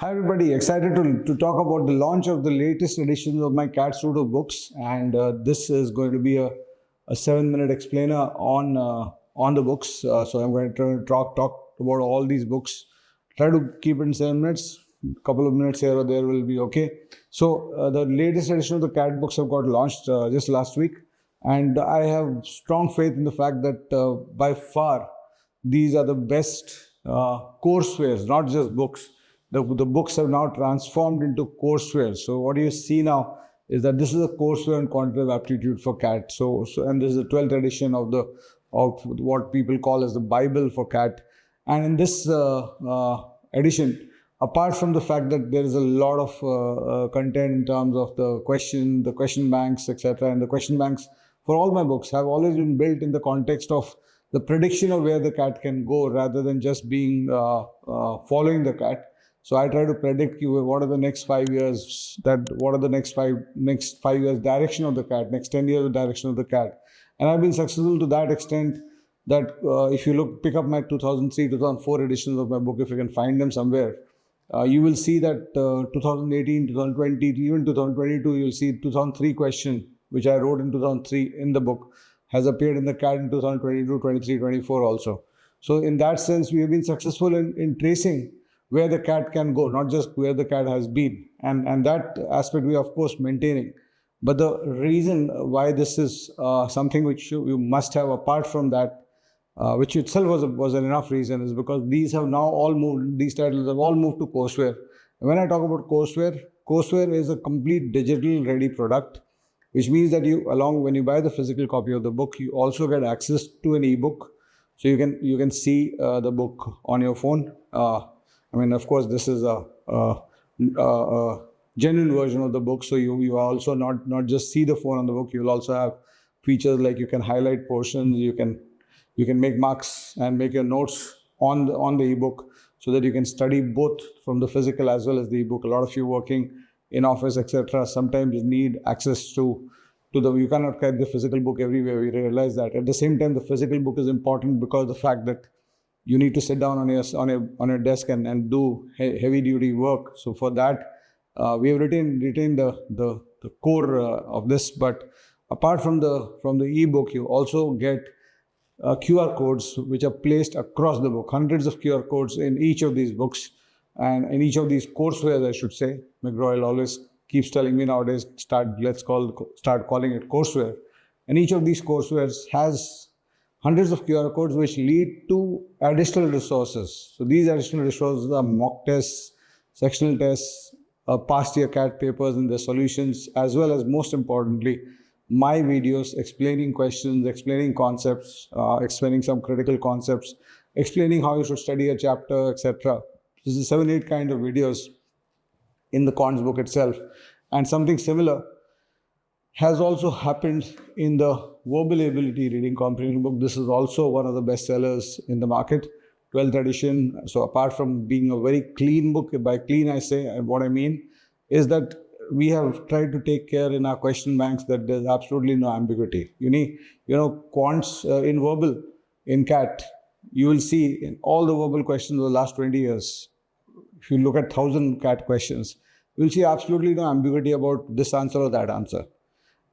Hi everybody, excited to talk about the launch of the latest editions of my Cat Studio books, and this is going to be a 7-minute explainer on the books. So I'm going to talk about all these books. Try to keep it in 7 minutes. A couple of minutes here or there will be okay. So the latest edition of the Cat books have got launched just last week, and I have strong faith in the fact that by far these are the best coursewares, not just books. The books have now transformed into courseware. So what you see now is that this is a courseware on quantitative aptitude for CAT. And this is the 12th edition of what people call as the Bible for CAT. And in this edition, apart from the fact that there is a lot of content in terms of the question banks, etc., and the question banks for all my books have always been built in the context of the prediction of where the cat can go rather than just being following the cat. So I try to predict you what are the next 5 years, what are the next five years direction of the cat, next 10 years direction of the cat. And I've been successful to that extent that if you pick up my 2003, 2004 editions of my book, if you can find them somewhere, you will see that 2018, 2020, even 2022, you'll see 2003 question, which I wrote in 2003 in the book, has appeared in the CAT in 2022, 23, 24 also. So in that sense, we have been successful in tracing where the cat can go, not just where the cat has been. And that aspect we are, of course, maintaining. But the reason why this is something which you must have apart from that, which itself was an enough reason, is because these titles have all moved to courseware. And when I talk about courseware is a complete digital ready product, which means that when you buy the physical copy of the book, you also get access to an ebook. So you can see the book on your phone. Of course, this is a genuine version of the book. So you also not just see the phone on the book. You'll also have features like you can highlight portions, you can make marks and make your notes on the ebook, so that you can study both from the physical as well as the ebook. A lot of you working in office, etc., sometimes you need access to you cannot carry the physical book everywhere. We realize that. At the same time, the physical book is important because of the fact that you need to sit down on your desk and do heavy duty work. So for that, we have retained the core of this. But apart from the ebook, you also get QR codes which are placed across the book. Hundreds of QR codes in each of these books, and in each of these courseware, I should say. McGraw always keeps telling me nowadays, start calling it courseware. And each of these courseware has hundreds of QR codes which lead to additional resources. So these additional resources are mock tests, sectional tests, past year CAT papers and their solutions, as well as, most importantly, my videos explaining questions, explaining concepts, explaining some critical concepts, explaining how you should study a chapter, etc. This is 7-8 kind of videos in the Cons book itself. And something similar has also happened in the Verbal Ability Reading Comprehension book. This is also one of the best sellers in the market, 12th edition. So apart from being a very clean book, by clean I say, and what I mean is that we have tried to take care in our question banks that there's absolutely no ambiguity. Quants in verbal, in CAT, you will see in all the verbal questions of the last 20 years, if you look at 1,000 CAT questions, you will see absolutely no ambiguity about this answer or that answer.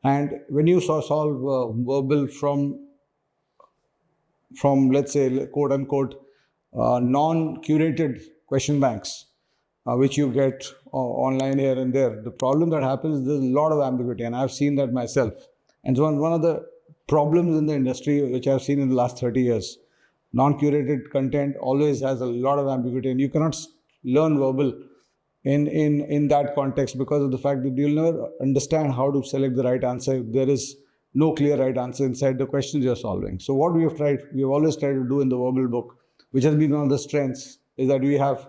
And when you solve verbal from let's say, quote unquote, non-curated question banks, which you get online here and there, the problem that happens is there's a lot of ambiguity, and I've seen that myself. And so one of the problems in the industry, which I've seen in the last 30 years, non-curated content always has a lot of ambiguity, and you cannot learn verbal in that context because of the fact that you'll never understand how to select the right answer if there is no clear right answer inside the questions you're solving. So what we have always tried to do in the verbal book, which has been one of the strengths, is that we have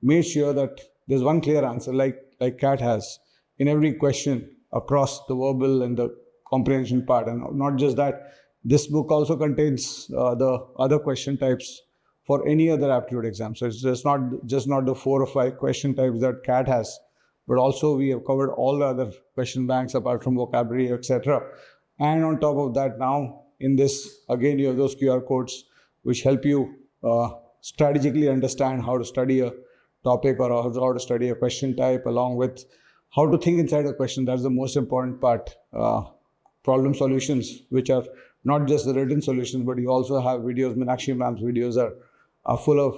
made sure that there's one clear answer, like CAT has, in every question across the verbal and the comprehension part. And not just that, this book also contains the other question types for any other aptitude exam. So it's just not the 4 or 5 question types that CAT has, but also we have covered all the other question banks apart from vocabulary, etc. And on top of that, now in this, again, you have those QR codes which help you strategically understand how to study a topic, or how to study a question type, along with how to think inside a question. That's the most important part. Problem solutions, which are not just the written solutions, but you also have videos. Meenakshi ma'am's videos are full of,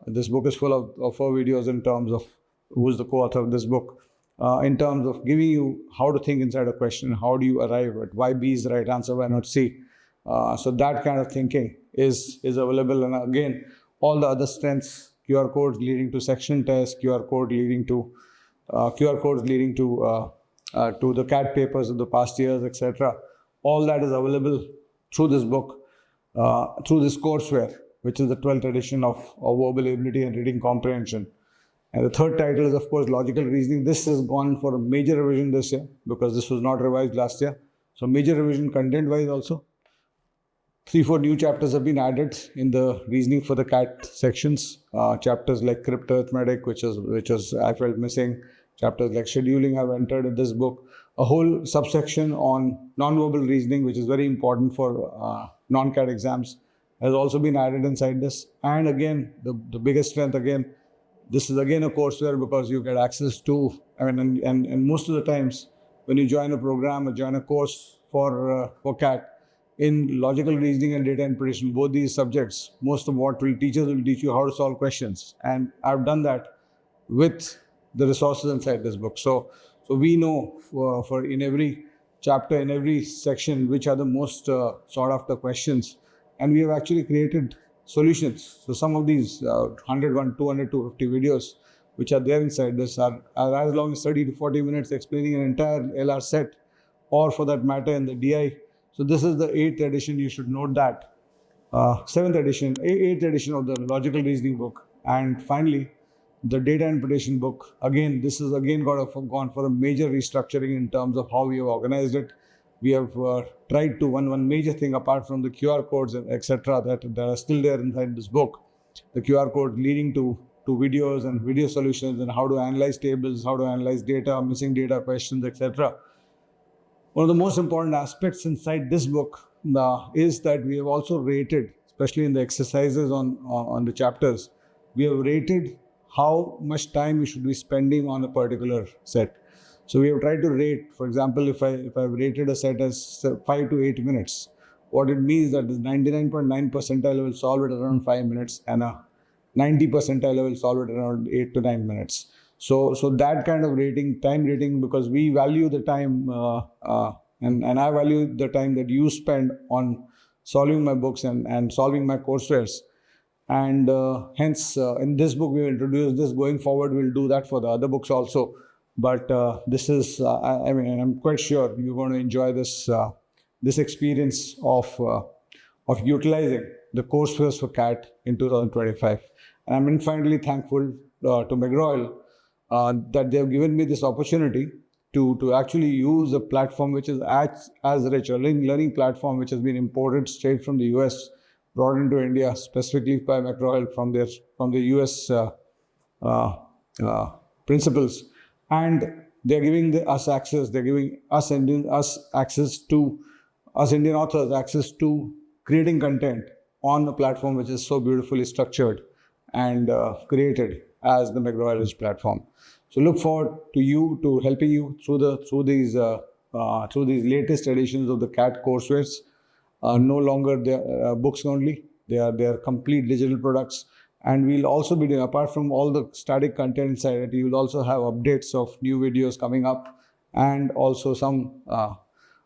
this book is full of her videos in terms of who's the co-author of this book, in terms of giving you how to think inside a question, how do you arrive at why B is the right answer, why not C. So that kind of thinking is available. And again, all the other strengths, QR codes leading to section tests, QR codes leading to the CAT papers of the past years, etc. All that is available through this book, through this courseware, which is the 12th edition of verbal ability and reading comprehension. And the third title is, of course, logical reasoning. This has gone for a major revision this year because this was not revised last year. So major revision content-wise also. 3-4 new chapters have been added in the reasoning for the CAT sections. Chapters like cryptarithmetic, which I felt missing. Chapters like scheduling have entered in this book. A whole subsection on non-verbal reasoning, which is very important for non-CAT exams, has also been added inside this. And again, the biggest strength, again, this is again a courseware because you get access to, and most of the times when you join a program or join a course for CAT, in logical reasoning and data interpretation, both these subjects, most of what teachers will teach you how to solve questions. And I've done that with the resources inside this book. So we know for in every chapter, in every section, which are the most sought after questions. And we have actually created solutions. So some of these 100, 200, 250 videos, which are there inside this are as long as 30 to 40 minutes explaining an entire LR set, or for that matter in the DI. So this is the 8th edition, you should note that. 7th edition, 8th edition of the logical reasoning book. And finally, the data interpretation book. Again, this has gone for a major restructuring in terms of how we have organized it. We have tried to, one major thing apart from the QR codes and etc. that are still there inside this book. The QR code leading to videos and video solutions and how to analyze tables, how to analyze data, missing data questions, etc. One of the most important aspects inside this book is that we have also rated, especially in the exercises on the chapters, we have rated how much time you should be spending on a particular set. So we have tried to rate, for example, if I've rated a set as 5 to 8 minutes, what it means that the 99.9 percentile will solve it around 5 minutes and a 90 percentile will solve it around 8 to 9 minutes. So that kind of rating, time rating, because we value the time and I value the time that you spend on solving my books and solving my coursewares. And hence, in this book, we will introduce this. Going forward, we'll do that for the other books also. But this is, I'm quite sure you're going to enjoy this this experience of utilizing the coursewares for CAT in 2025. And I'm infinitely thankful to McGraw-Hill that they have given me this opportunity to actually use a platform which is as rich, a learning platform which has been imported straight from the US, brought into India specifically by McGraw-Hill from the US principles, and they're giving us access. They're giving us Indian authors access to creating content on a platform which is so beautifully structured and created as the McGraw-Hill platform. So look forward to helping you through these latest editions of the CAT coursewares. No longer they're books only; they are complete digital products. And we'll also be doing, apart from all the static content inside it, you will also have updates of new videos coming up, and also some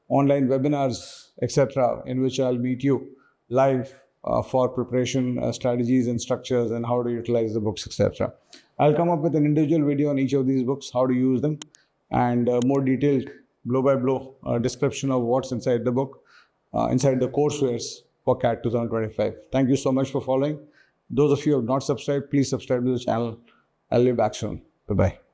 online webinars, etc., in which I'll meet you live for preparation strategies and structures and how to utilize the books, etc. I'll come up with an individual video on each of these books, how to use them, and more detailed blow-by-blow description of what's inside the book, inside the coursewares for CAT 2025. Thank you so much for following. Those of you who have not subscribed, please subscribe to the channel. I'll be back soon. Bye-bye.